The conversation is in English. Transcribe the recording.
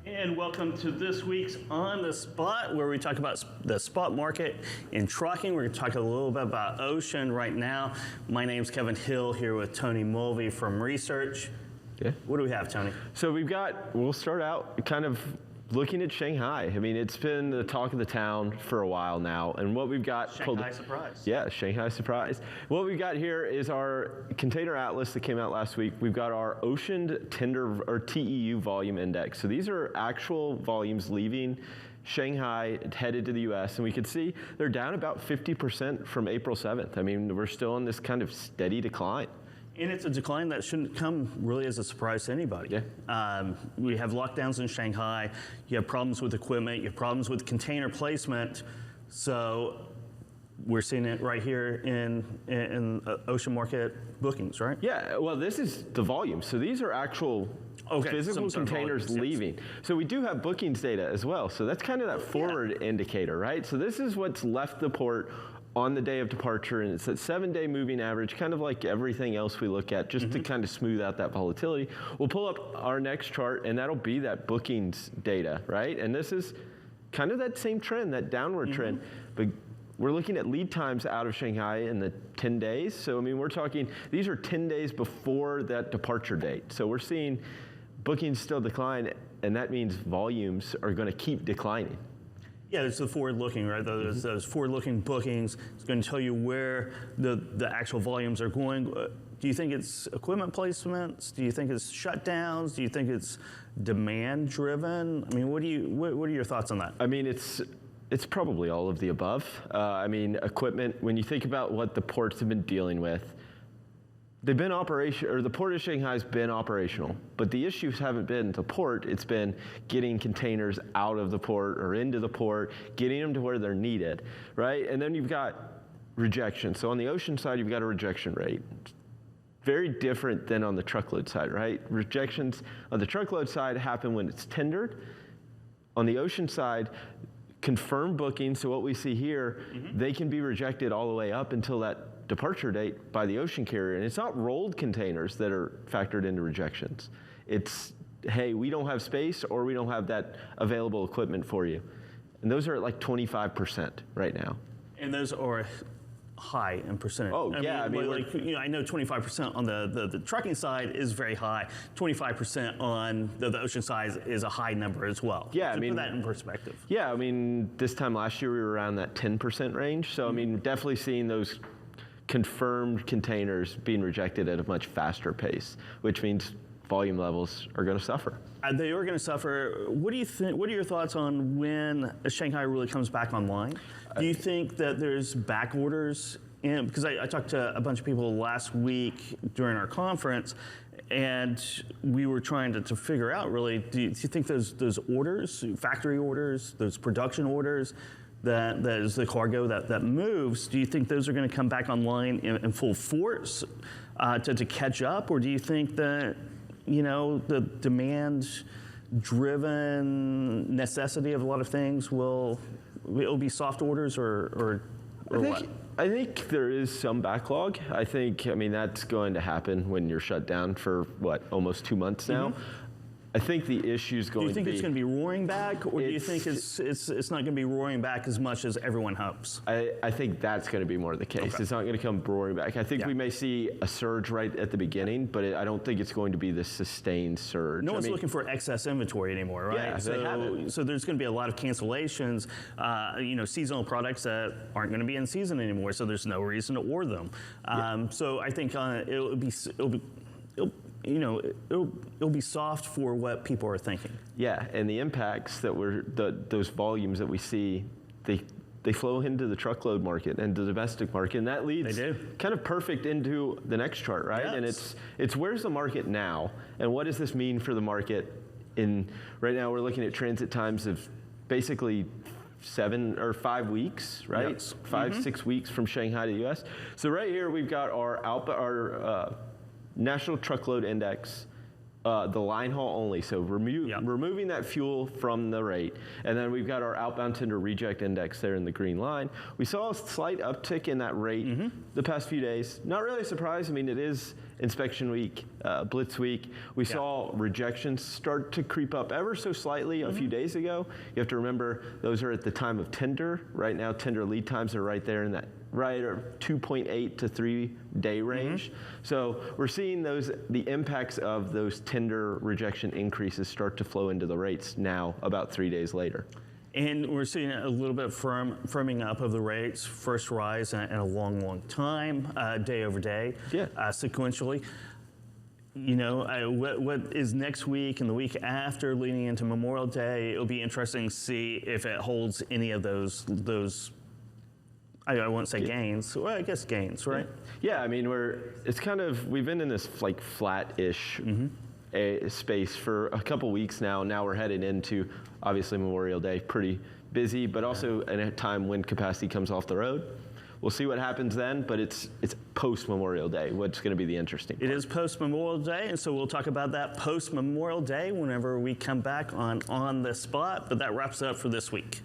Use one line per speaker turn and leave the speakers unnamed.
And welcome to this week's On the Spot, where we talk about the spot market in trucking. We're going to talk a little bit about ocean right now. My name's Kevin Hill here with Tony Mulvey from Research.
Yeah.
What do we have, Tony?
So we'll start out kind of looking at Shanghai. I mean, it's been the talk of the town for a while now. And what we've got...
Shanghai Surprise.
Yeah, Shanghai Surprise. What we've got here is our container atlas that came out last week. We've got our ocean tender or TEU volume index. So these are actual volumes leaving Shanghai headed to the US, and we can see they're down about 50% from April 7th. I mean, we're still on this kind of steady decline.
And it's a decline that shouldn't come really as a surprise to anybody.
Yeah.
We have lockdowns in Shanghai. You have problems with equipment. You have problems with container placement. So we're seeing it right here in ocean market bookings, right?
Yeah. Well, this is the volume. So these are actual physical containers
volumes,
leaving. Yes. So we do have bookings data as well. So that's kind of that forward indicator, right? So this is what's left the port on the day of departure, and it's that 7-day moving average, kind of like everything else we look at, just to kind of smooth out that volatility. We'll pull up our next chart, and that'll be that bookings data, right? And this is kind of that same trend, that downward trend, but we're looking at lead times out of Shanghai in the 10 days. So, I mean, we're talking, these are 10 days before that departure date. So we're seeing bookings still decline, and that means volumes are going to keep declining.
Yeah, it's the forward-looking, right? Those forward-looking bookings. It's going to tell you where the actual volumes are going. Do you think it's equipment placements? Do you think it's shutdowns? Do you think it's demand-driven? I mean, what are your thoughts on that?
I mean, it's probably all of the above. I mean, equipment. When you think about what the ports have been dealing with, they've been the port of Shanghai's been operational, but the issues haven't been the port, it's been getting containers out of the port or into the port, getting them to where they're needed, right? And then you've got rejection. So on the ocean side, you've got a rejection rate. Very different than on the truckload side, right? Rejections on the truckload side happen when it's tendered. On the ocean side, confirmed bookings, so what we see here, they can be rejected all the way up until that departure date by the ocean carrier. And it's not rolled containers that are factored into rejections. It's, hey, we don't have space or we don't have that available equipment for you. And those are at like 25% right now.
And those are high in percentage.
Oh, yeah.
I mean, like, I know 25% on the trucking side is very high. 25% on the ocean side is a high number as well.
Yeah,
so put that in perspective.
Yeah, I mean, this time last year we were around that 10% range. So, I mean, definitely seeing those confirmed containers being rejected at a much faster pace, which means volume levels are going to suffer.
They are going to suffer. What do you think? What are your thoughts on when Shanghai really comes back online? Do you think that there's back orders in? Because I talked to a bunch of people last week during our conference, and we were trying to figure out really, do you think those orders, factory orders, those production orders, that is the cargo that moves, do you think those are going to come back online in full force to catch up? Or do you think that, the demand-driven necessity of a lot of things it'll be soft orders or what?
I think there is some backlog. I mean, that's going to happen when you're shut down for, almost 2 months now. I think the issue is going to be...
Do you think it's going to be roaring back, or do you think it's not going to be roaring back as much as everyone hopes?
I think that's going to be more the case. Okay. It's not going to come roaring back. I think we may see a surge right at the beginning, but I don't think it's going to be the sustained surge.
No one's looking for excess inventory anymore, right?
Yeah,
so there's going to be a lot of cancellations, seasonal products that aren't going to be in season anymore, so there's no reason to order them. So I think it'll be soft for what people are thinking.
Yeah, and the impacts that those volumes that we see, they flow into the truckload market and the domestic market, and that leads kind of perfect into the next chart, right? Yes. And it's where's the market now, and what does this mean for the market? Right now we're looking at transit times of basically 7 or 5 weeks, right?
Yes.
5, 6 weeks from Shanghai to the US. So right here we've got our National Truckload Index the line haul only, so removing that fuel from the rate. And then we've got our outbound tender reject index there in the green line. We saw a slight uptick in that rate the past few days. Not really a surprise. I mean, it is inspection week, blitz week. We saw rejections start to creep up ever so slightly a few days ago. You have to remember those are at the time of tender. Right now, tender lead times are right there in that or 2.8 to 3 day range. So we're seeing the impacts of those tender rejection increases start to flow into the rates now about 3 days later.
And we're seeing a little bit firming up of the rates, first rise in a long, long time, day over day, sequentially. You know, what is next week and the week after leading into Memorial Day, it'll be interesting to see if it holds any of those I won't say gains. Well, I guess gains, right?
Yeah, I mean, we've been in this like flat-ish space for a couple weeks now. Now we're headed into, obviously, Memorial Day, pretty busy, but also at a time when capacity comes off the road. We'll see what happens then, but it's post-Memorial Day, what's going to be the interesting part.
It is post-Memorial Day, and so we'll talk about that post-Memorial Day whenever we come back on the spot, but that wraps it up for this week.